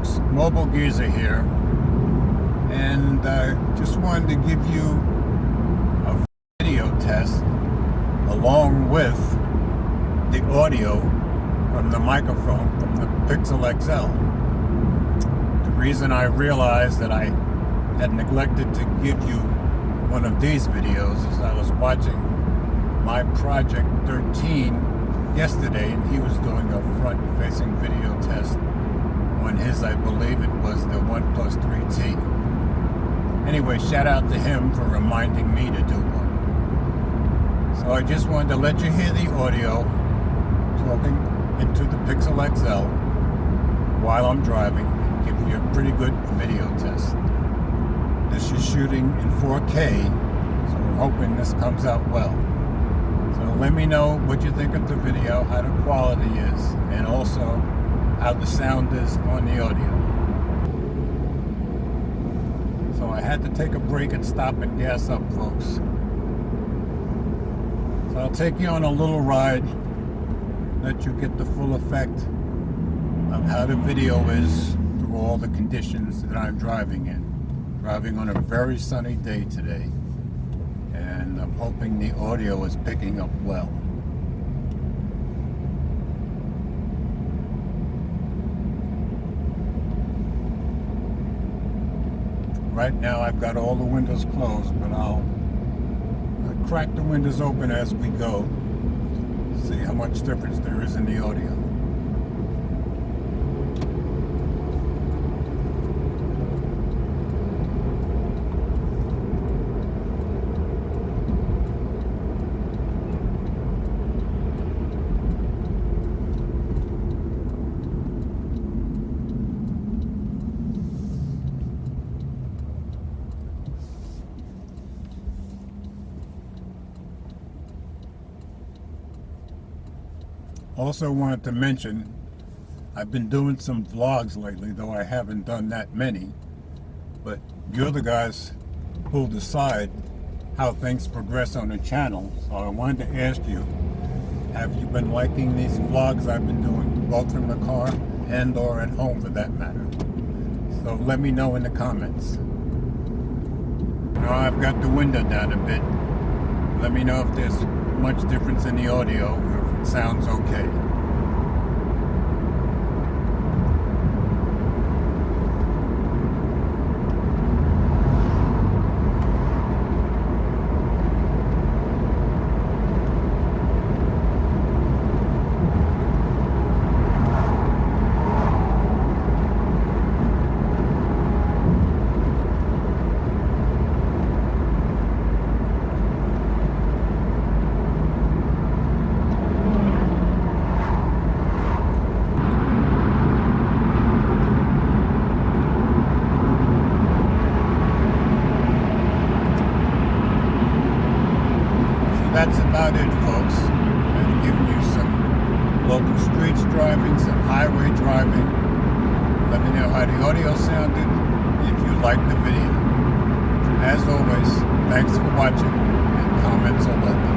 folks, Mobile Geezer here, and just wanted to give you a video test along with the audio from the microphone from the Pixel XL. The reason I realized that I had neglected to give you one of these videos is I was watching my Project 13 yesterday, and he was doing a front-facing video test on his, I believe it was the OnePlus 3T. Anyway, shout out to him for reminding me to do one. So I just wanted to let you hear the audio talking into the Pixel XL while I'm driving, give you a pretty good video test. This is shooting in 4K, so I'm hoping this comes out well. So let me know what you think of the video, how the quality is, and also how the sound is on the audio. So I had to take a break and stop and gas up, folks. So I'll take you on a little ride, let you get the full effect of how the video is through all the conditions that I'm driving in. Driving on a very sunny day today, and I'm hoping the audio is picking up well. Right now I've got all the windows closed, but I'll crack the windows open as we go, see how much difference there is in the audio. Also wanted to mention, I've been doing some vlogs lately, though I haven't done that many, but you're the guys who'll decide how things progress on the channel. So I wanted to ask you, have you been liking these vlogs I've been doing, both from the car and or at home for that matter? So let me know in the comments. Now I've got the window down a bit. Let me know if there's much difference in the audio or if it sounds okay. That's about it, folks. I've given you some local streets driving, some highway driving. Let me know how the audio sounded, if you liked the video. As always, thanks for watching, and comments are welcome.